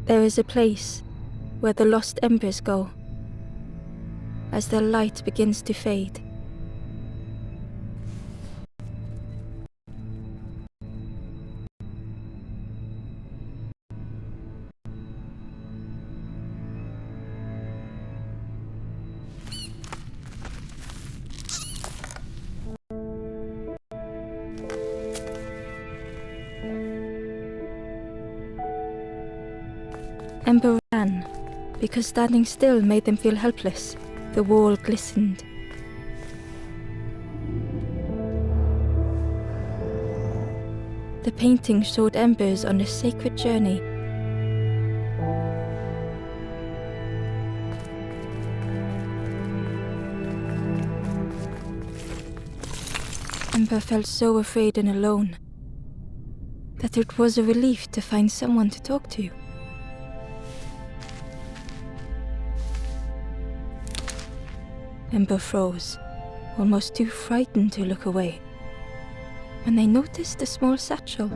There is a place where the lost embers go as their light begins to fade. Ember ran, because standing still made them feel helpless. The wall glistened. The painting showed embers on a sacred journey. Ember felt so afraid and alone that it was a relief to find someone to talk to. Ember froze, almost too frightened to look away, when they noticed a small satchel.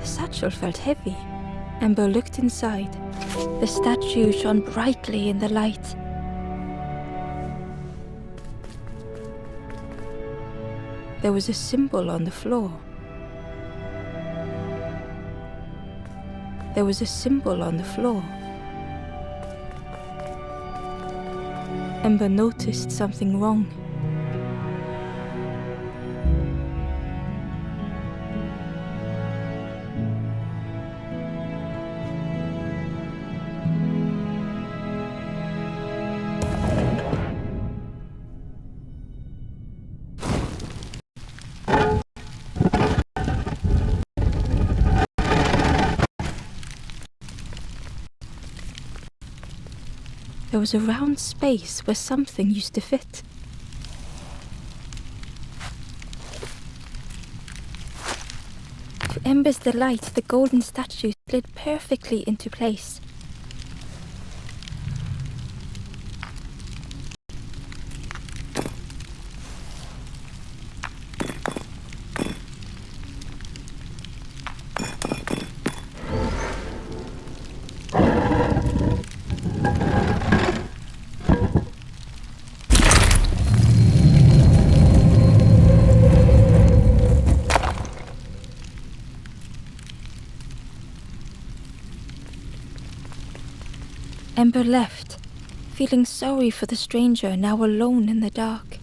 The satchel felt heavy. Ember looked inside. The statue shone brightly in the light. There was a symbol on the floor. There was a symbol on the floor. Ember noticed something wrong. There was a round space where something used to fit. To Ember's delight, the golden statue slid perfectly into place. Ember left, feeling sorry for the stranger now alone in the dark.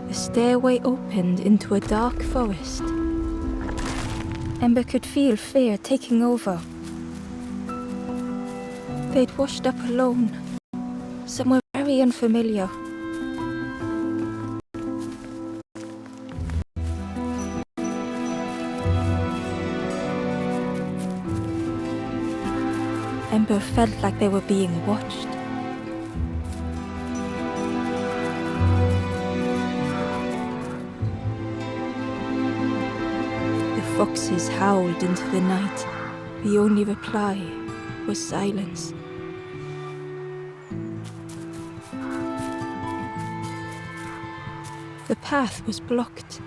The stairway opened into a dark forest. Ember could feel fear taking over. They'd washed up alone, somewhere very unfamiliar. Ember felt like they were being watched. The foxes howled into the night. The only reply was silence. The path was blocked.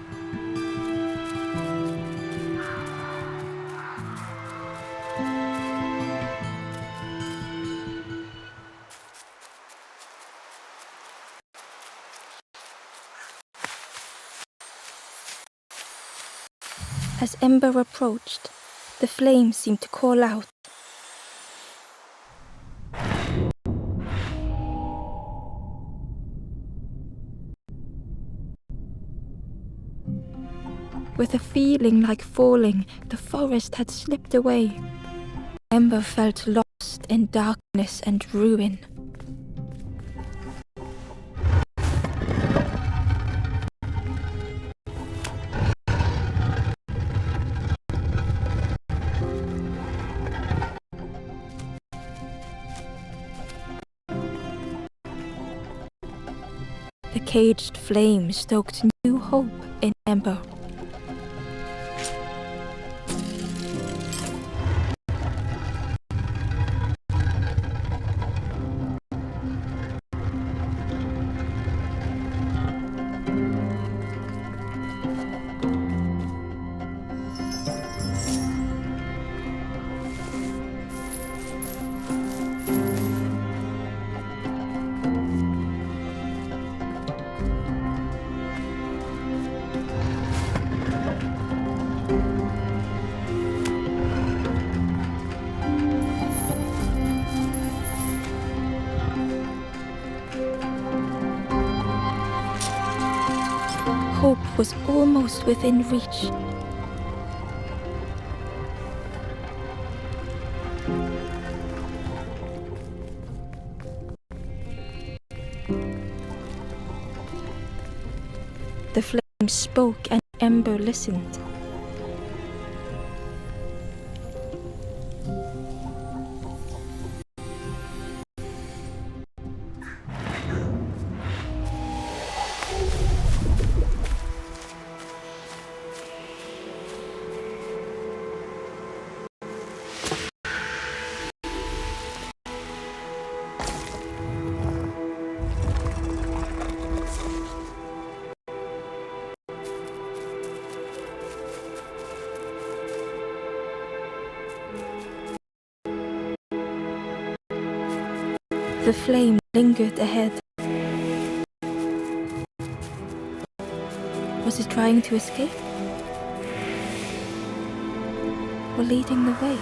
As Ember approached, the flames seemed to call out. With a feeling like falling, the forest had slipped away. Ember felt lost in darkness and ruin. caged flame stoked new hope in Ember. Hope was almost within reach. The flame spoke and Ember listened. The flame lingered ahead. Was it trying to escape? Or leading the way?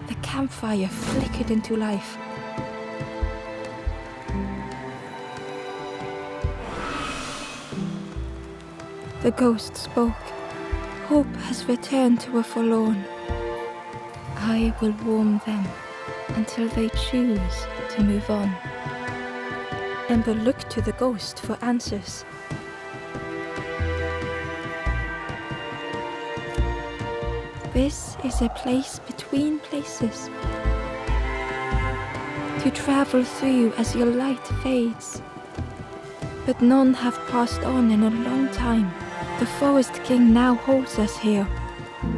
The campfire flickered into life. The ghost spoke. Hope has returned to a forlorn. I will warm them until they choose to move on. Ember looked to the ghost for answers. This is a place between places to travel through as your light fades. But none have passed on in a long time. The Forest King now holds us here,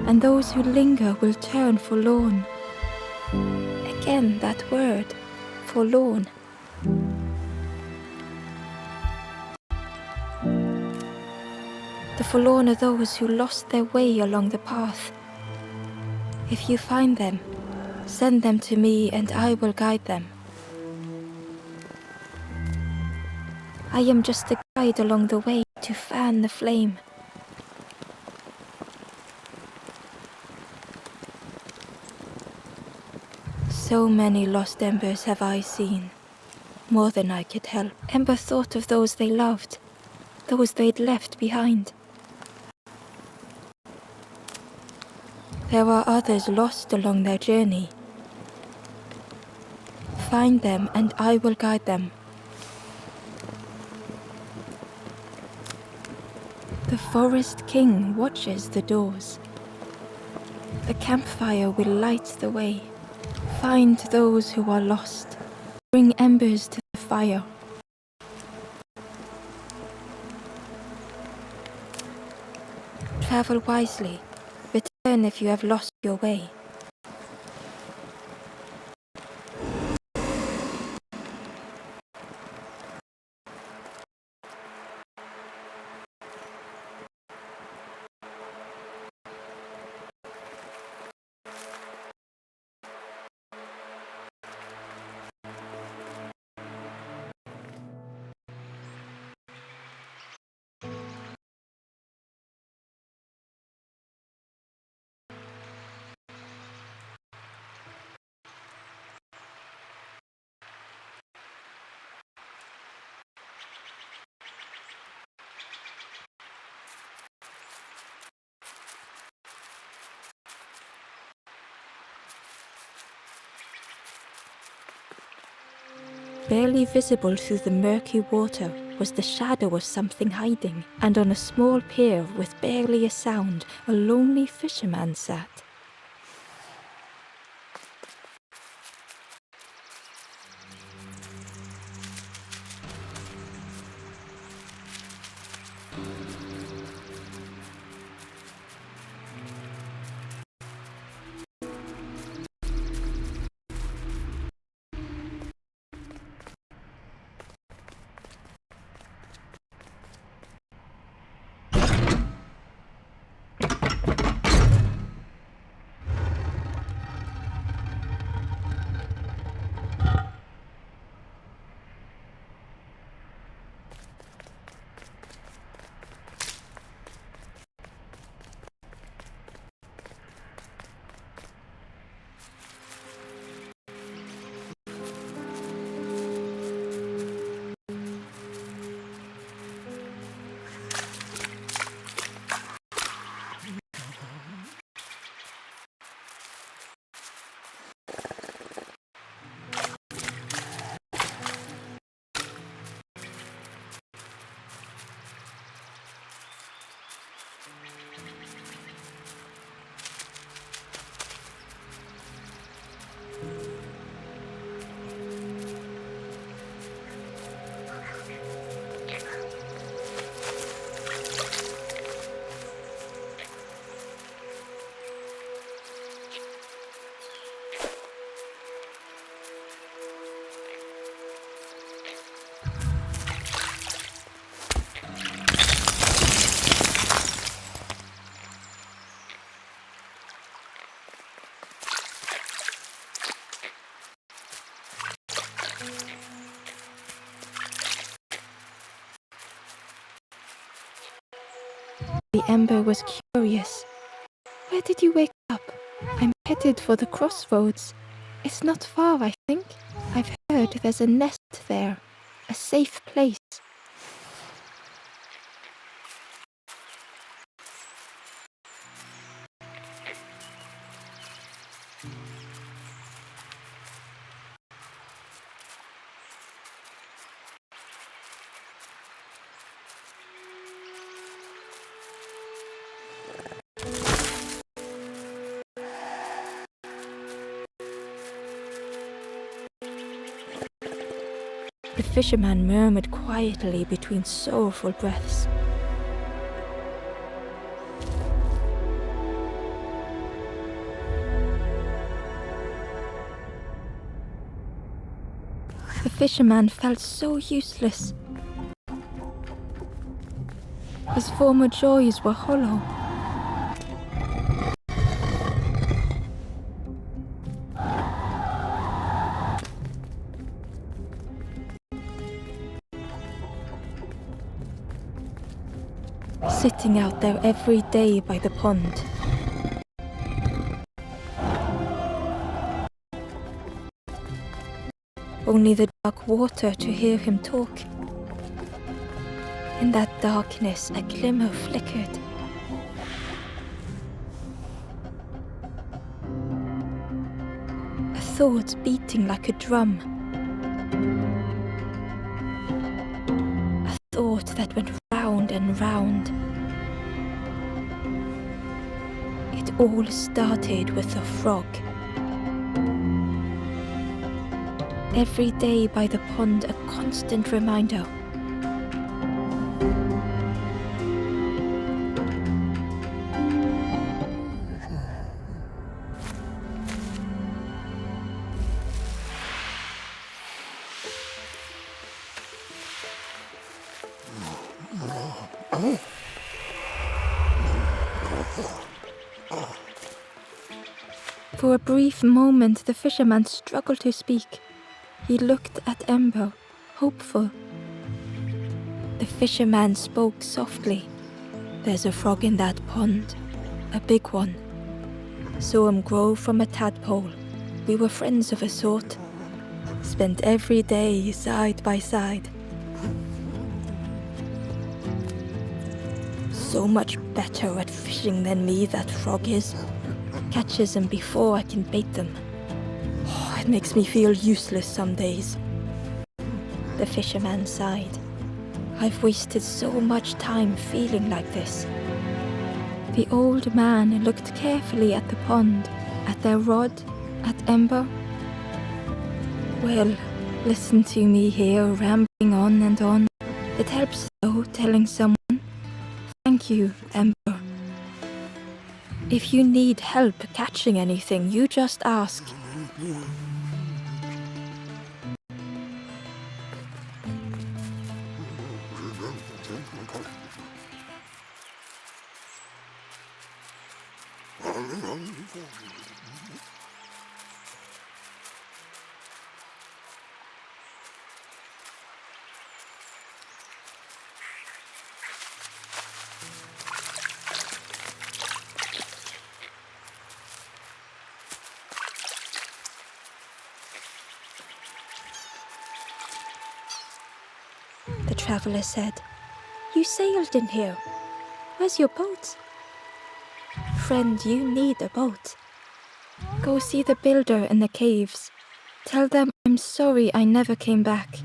and those who linger will turn forlorn. Again that word, forlorn. The forlorn are those who lost their way along the path. If you find them, send them to me and I will guide them. I am just a guide along the way to fan the flame. So many lost embers have I seen, more than I could help. Ember thought of those they loved, those they'd left behind. There are others lost along their journey. Find them and I will guide them. The Forest King watches the doors. The campfire will light the way. Find those who are lost. Bring embers to the fire. Travel wisely. Return if you have lost your way. Barely visible through the murky water was the shadow of something hiding, and on a small pier with barely a sound, a lonely fisherman sat. The Ember was curious. "Where did you wake up?" "I'm headed for the crossroads. It's not far, I think. I've heard there's a nest there. A safe place." The fisherman murmured quietly between sorrowful breaths. The fisherman felt so useless. His former joys were hollow. Sitting out there every day by the pond. Only the dark water to hear him talk. In that darkness, a glimmer flickered. A thought beating like a drum. A thought that went round and round. It all started with a frog. Every day by the pond, a constant reminder. For a brief moment, the fisherman struggled to speak. He looked at Ember, hopeful. The fisherman spoke softly. "There's a frog in that pond, a big one. Saw him grow from a tadpole. We were friends of a sort. Spent every day side by side. So much better at fishing than me, that frog is. Catches them before I can bait them. It makes me feel useless some days." the fisherman sighed. I've wasted so much time feeling like this. The old man looked carefully at the pond, at their rod, at Ember. Well, listen to me here rambling on and on. It helps though, telling someone. Thank you, Ember. If you need help catching anything, you just ask. The traveler said, "You sailed in here. Where's your boat?" "Friend, you need a boat. Go see the builder in the caves. Tell them I'm sorry I never came back."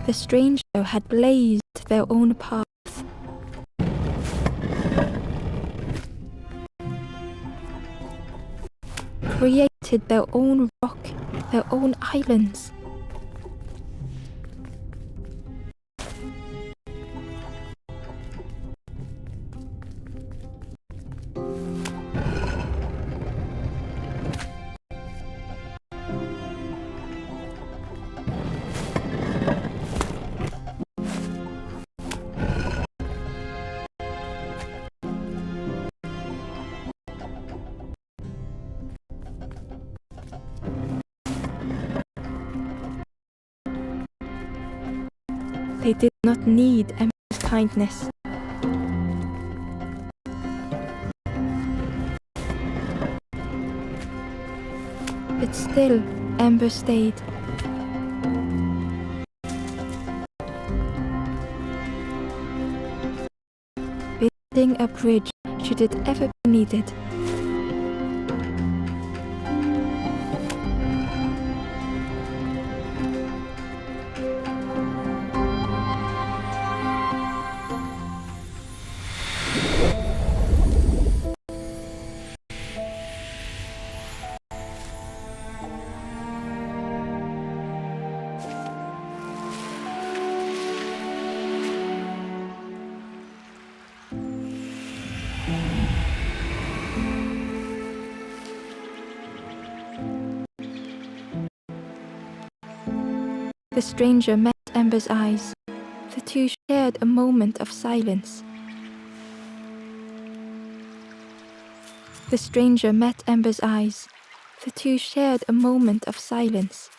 The stranger had blazed their own path. Created their own rock, their own islands. They did not need Ember's kindness. But still, Ember stayed. Building a bridge should it ever be needed. The stranger met Ember's eyes. The two shared a moment of silence. The stranger met Ember's eyes. The two shared a moment of silence.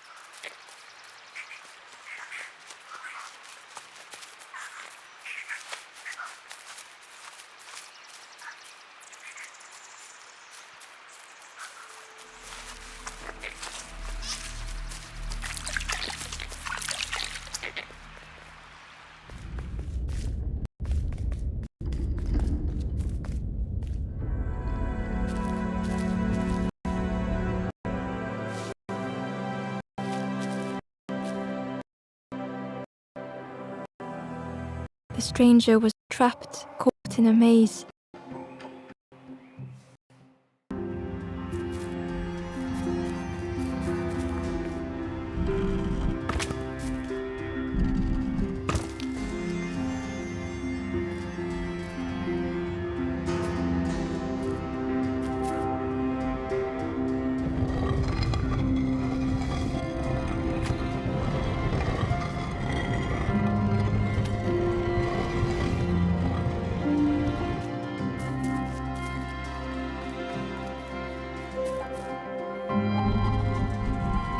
The stranger was trapped, caught in a maze.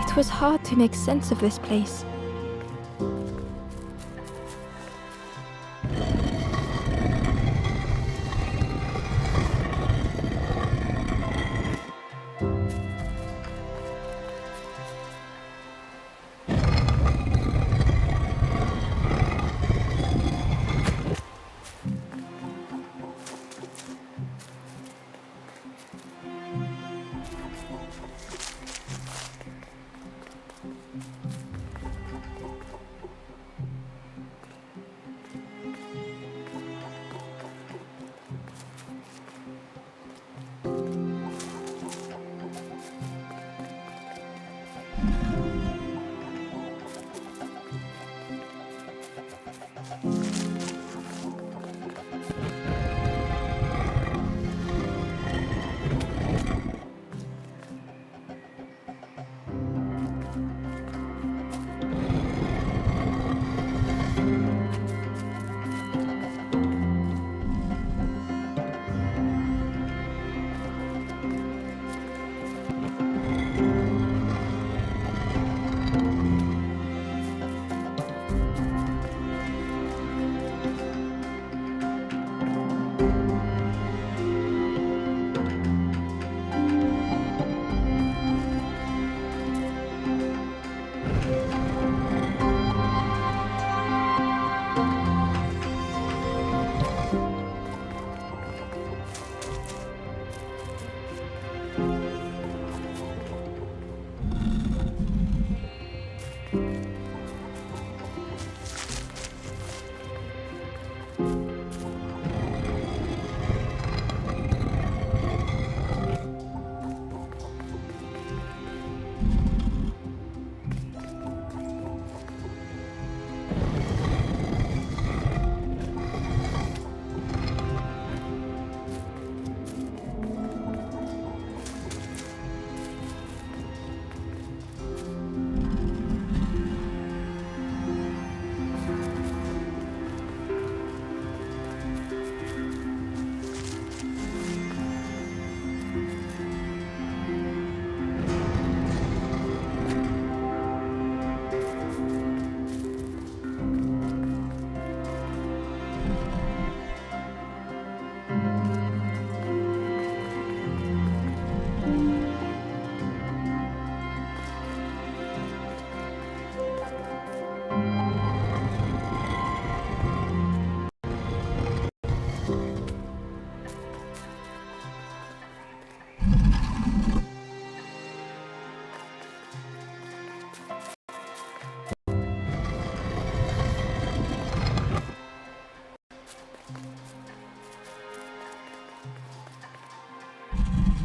It was hard to make sense of this place.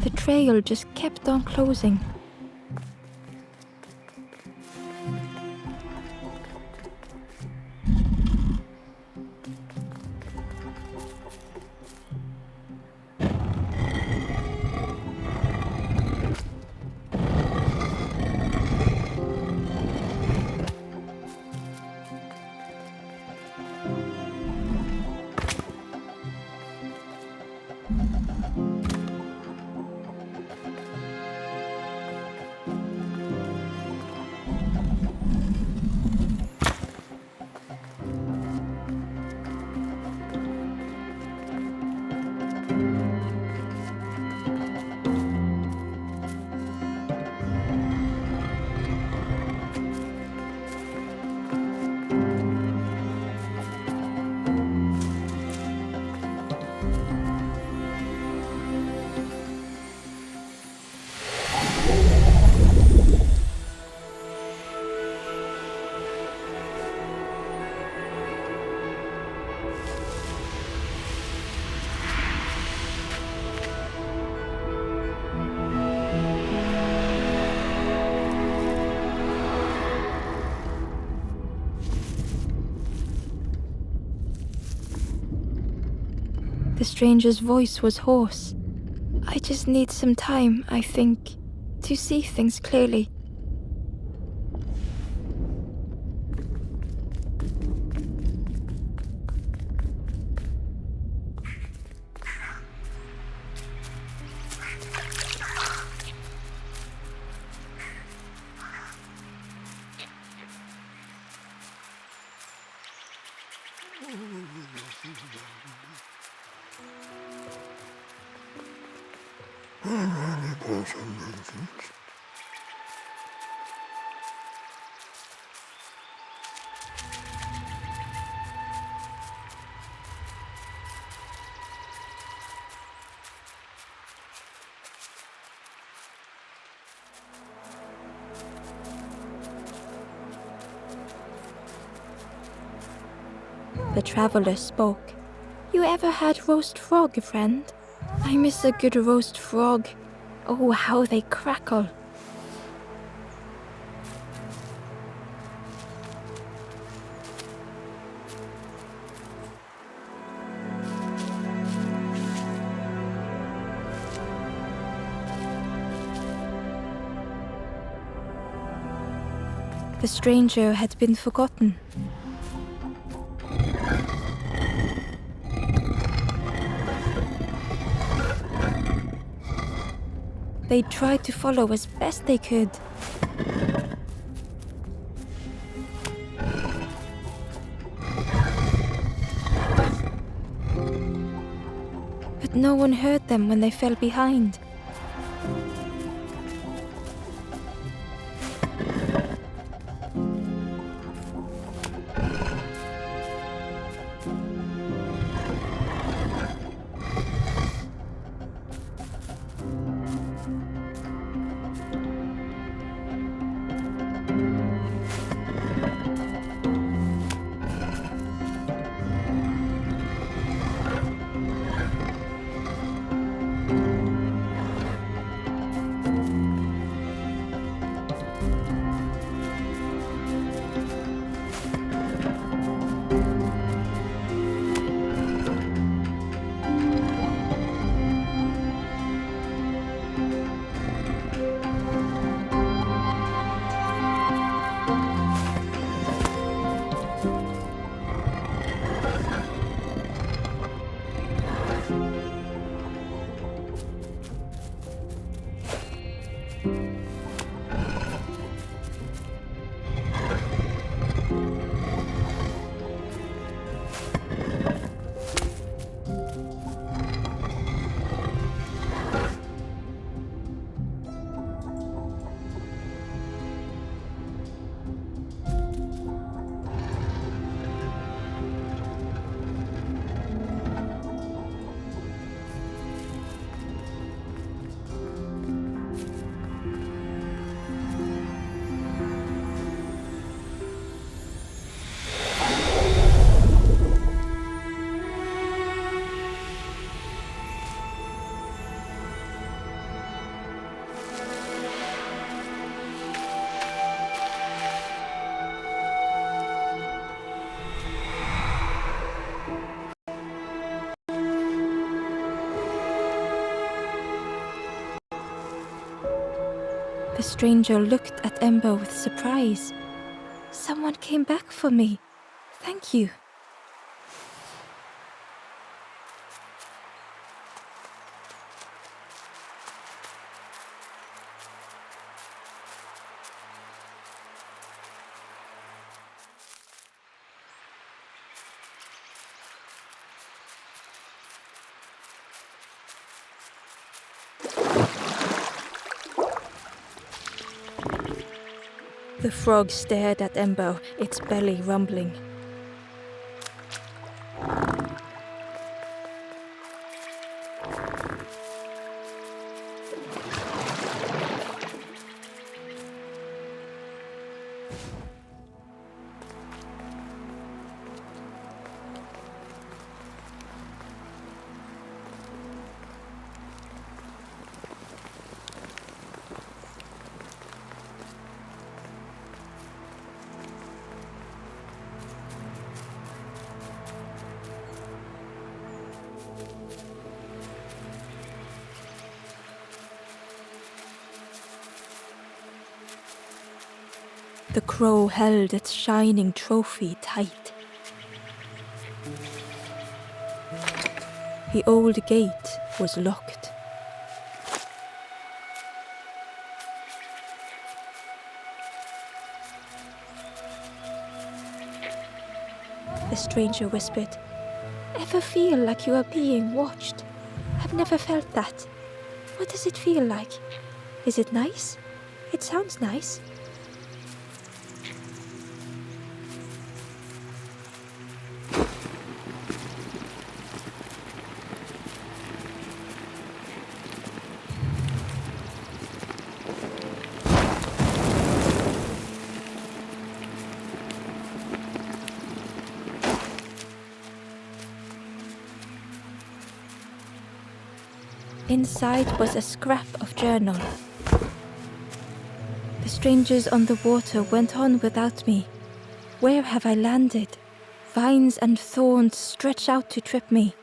The trail just kept on closing. The stranger's voice was hoarse. I just need some time, I think, to see things clearly. The traveler spoke. You ever had roast frog, friend? I miss a good roast frog. Oh, how they crackle. The stranger had been forgotten. They tried to follow as best they could. But no one heard them when they fell behind. The stranger looked at Ember with surprise. Someone came back for me. Thank you. The frog stared at Ember, its belly rumbling. The crow held its shining trophy tight. The old gate was locked. The stranger whispered, "Ever feel like you are being watched? I've never felt that. What does it feel like? Is it nice? It sounds nice." Inside was a scrap of journal. The strangers on the water went on without me. Where have I landed? Vines and thorns stretch out to trip me.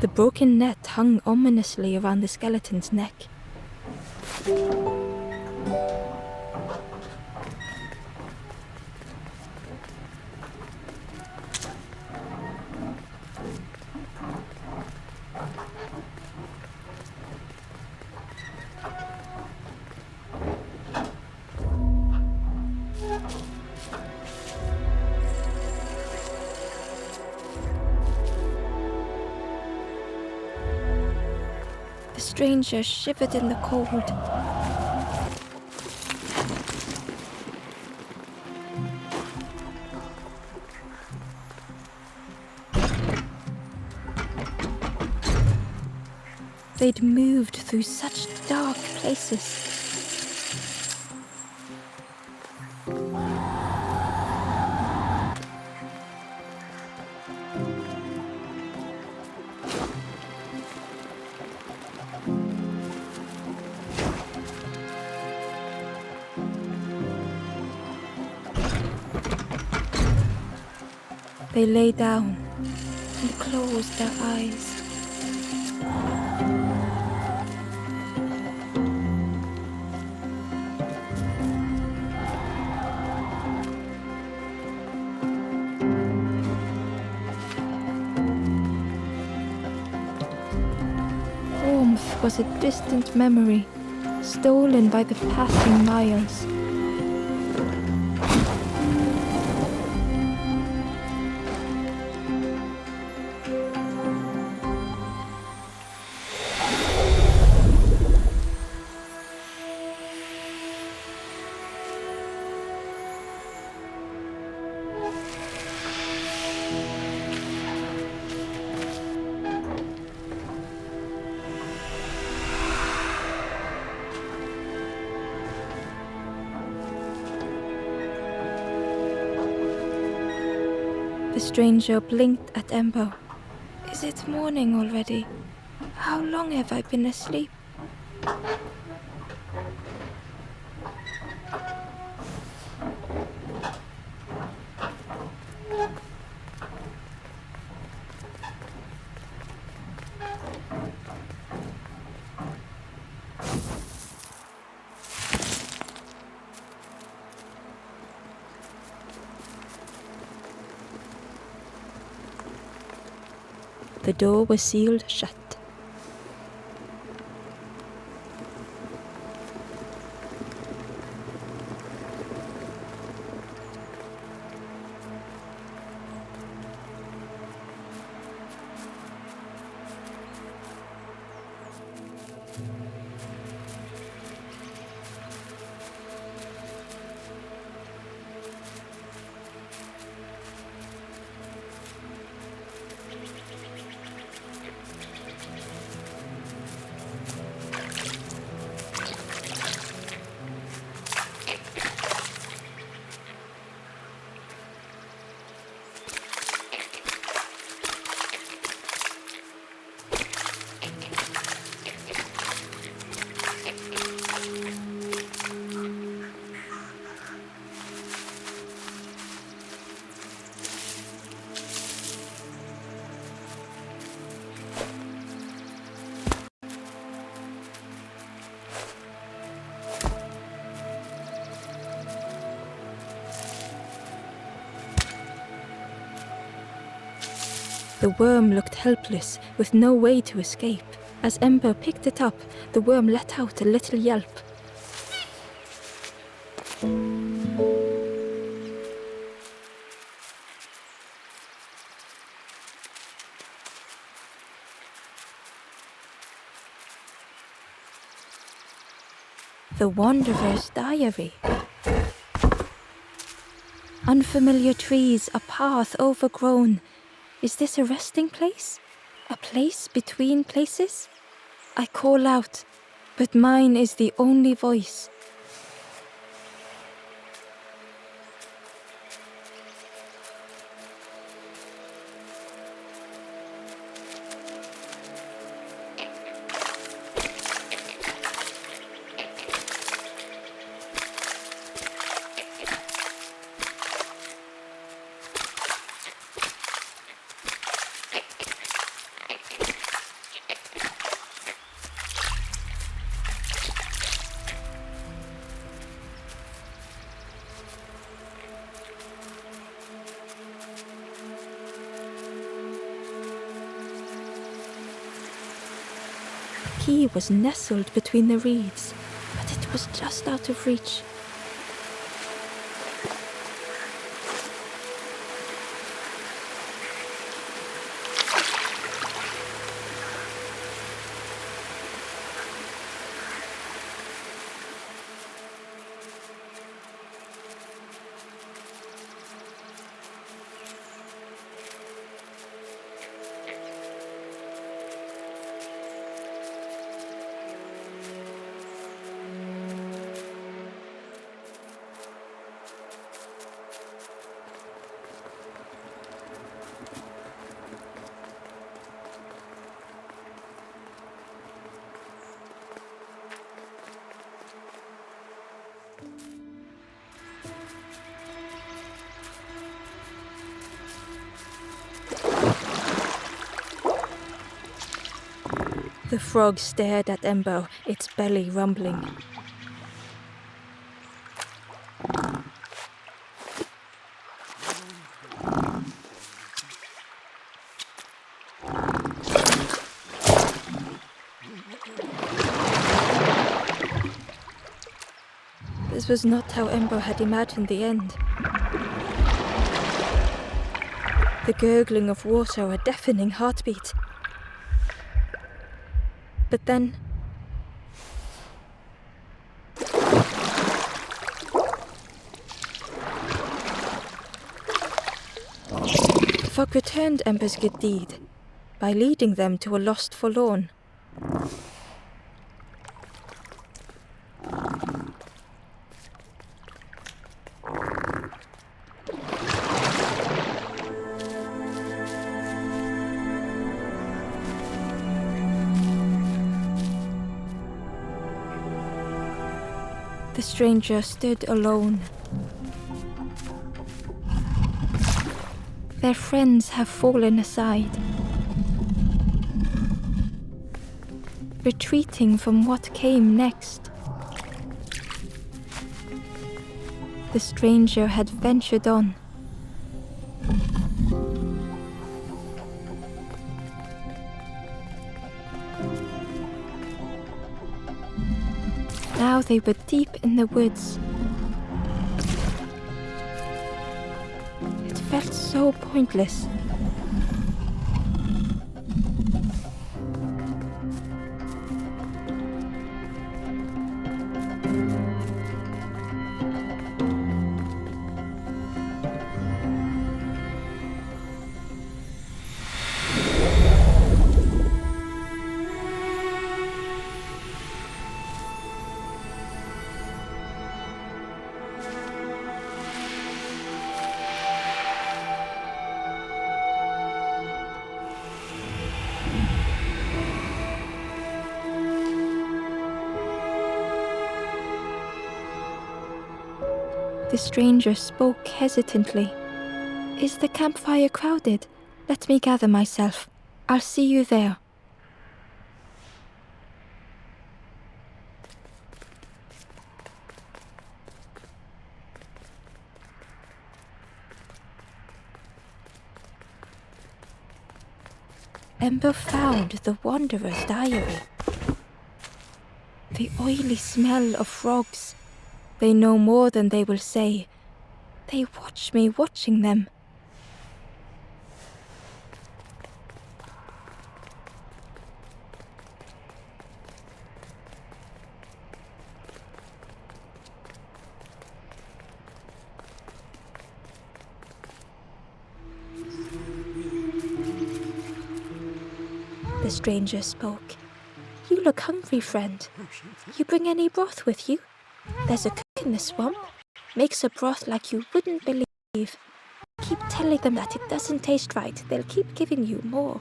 The broken net hung ominously around the skeleton's neck. The stranger shivered in the cold. They'd moved through such dark places. They lay down and closed their eyes. Warmth was a distant memory. stolen by the passing miles. The stranger blinked at Ember. Is it morning already? How long have I been asleep? The door was sealed shut. The worm looked helpless, with no way to escape. As Ember picked it up, the worm let out a little yelp. The Wanderer's Diary. Unfamiliar trees, a path overgrown. Is this a resting place? A place between places? I call out, but mine is the only voice. The key was nestled between the reeds, but it was just out of reach. The frog stared at Ember, its belly rumbling. This was not how Ember had imagined the end. The gurgling of water, a deafening heartbeat. But then... the fog returned Ember's good deed by leading them to a lost forlorn. The stranger stood alone. Their friends have fallen aside, retreating from what came next. The stranger had ventured on. Now they were deep in the woods. It felt so pointless. The stranger spoke hesitantly. "Is the campfire crowded? Let me gather myself. I'll see you there." Ember found the Wanderer's diary. The oily smell of frogs. They know more than they will say. They watch me watching them. The stranger spoke. "You look hungry, friend. You bring any broth with you? There's a cook in the swamp. Makes a broth like you wouldn't believe. Keep telling them that it doesn't taste right. They'll keep giving you more."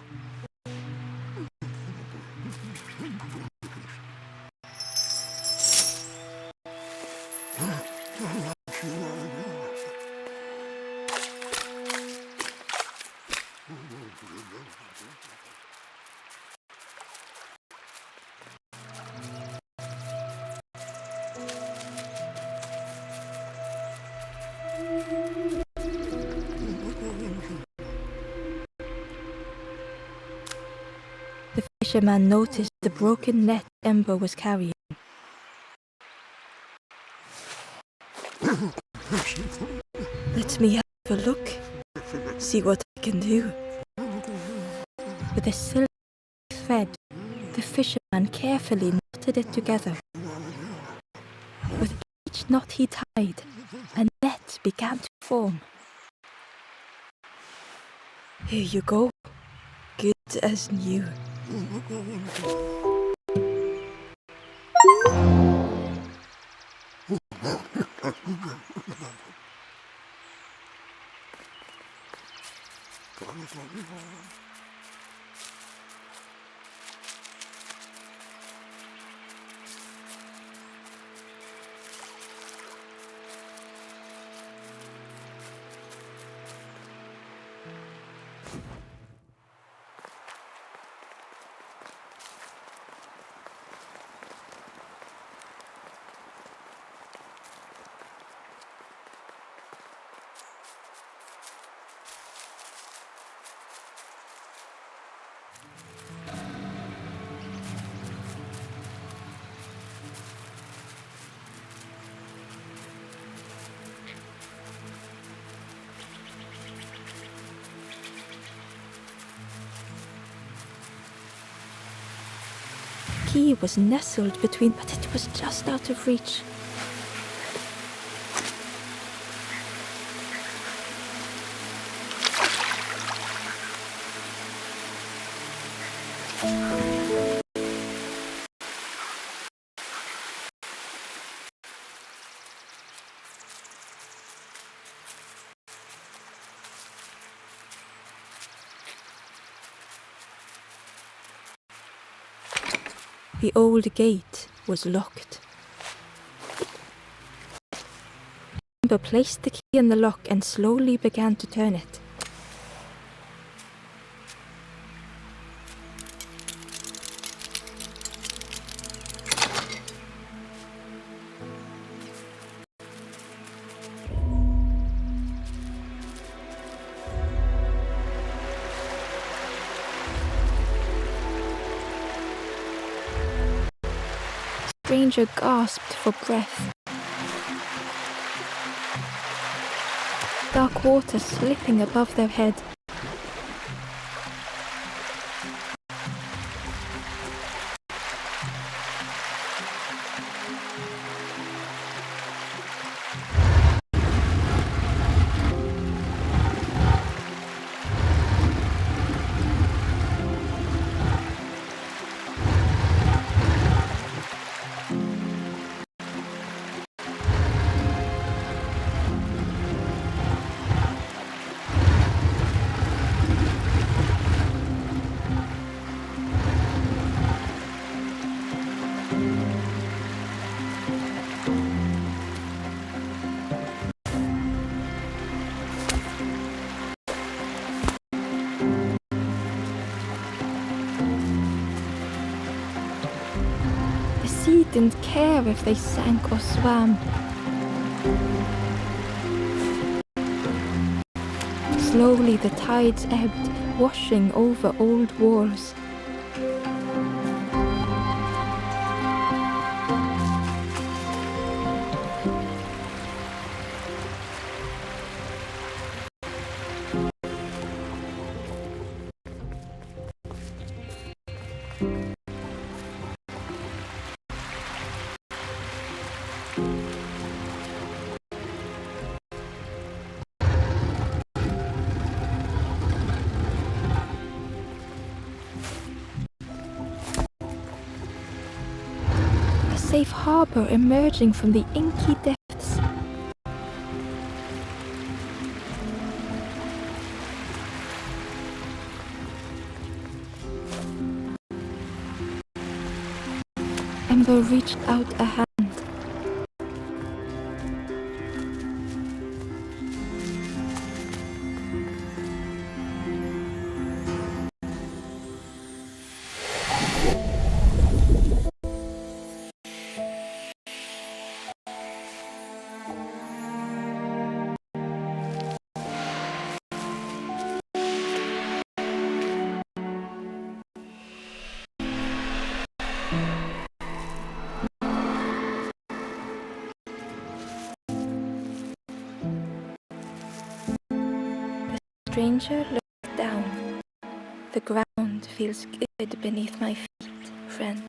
The fisherman noticed the broken net Ember was carrying. "Let me have a look. See what I can do." With a silver thread, the fisherman carefully knotted it together. With each knot he tied, a net began to form. "Here you go. Good as new." key was nestled between, but it was just out of reach. The old gate was locked. Amber placed the key in the lock and slowly began to turn it. The stranger gasped for breath. Dark water slipping above their head. The sea didn't care if they sank or swam. Slowly the tides ebbed, washing over old walls. A safe harbor emerging from the inky depths. Ember reached out a hand. The stranger looked down. The ground feels good beneath my feet, friend.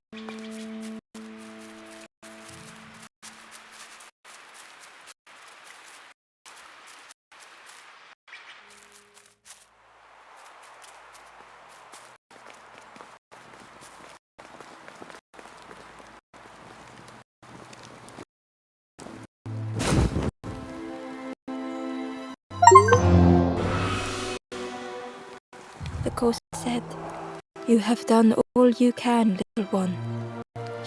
The ghost said, "You have done all you can, little one.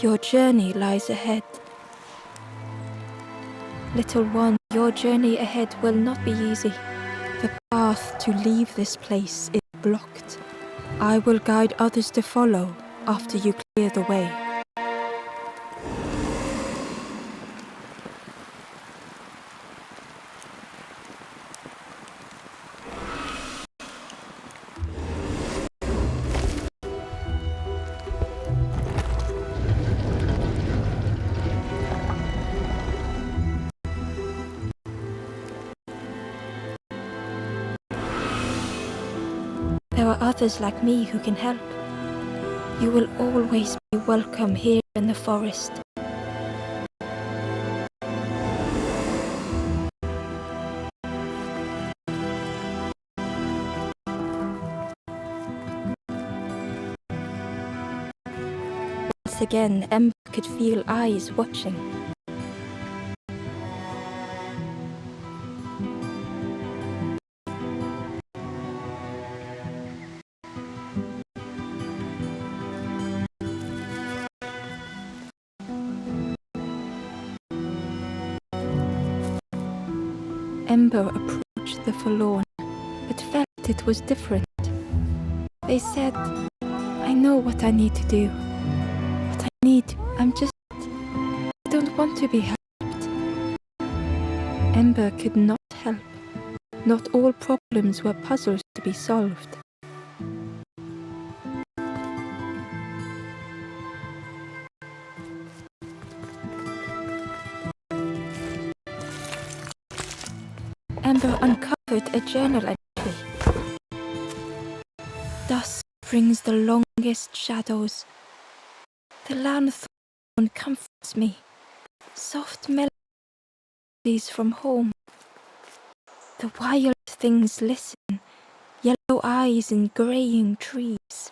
Your journey lies ahead. Little one, your journey ahead will not be easy. The path to leave this place is blocked. I will guide others to follow after you clear the way." There are others like me who can help. You will always be welcome here in the forest. Once again, Ember could feel eyes watching. Ember approached the forlorn, but felt it was different. They said, I know what I need to do. What I need, I don't want to be helped. Ember could not help. Not all problems were puzzles to be solved. Ember uncovered a journal entry. Dusk brings the longest shadows. The lanthorn comforts me. Soft melodies from home. The wild things listen. Yellow eyes in graying trees.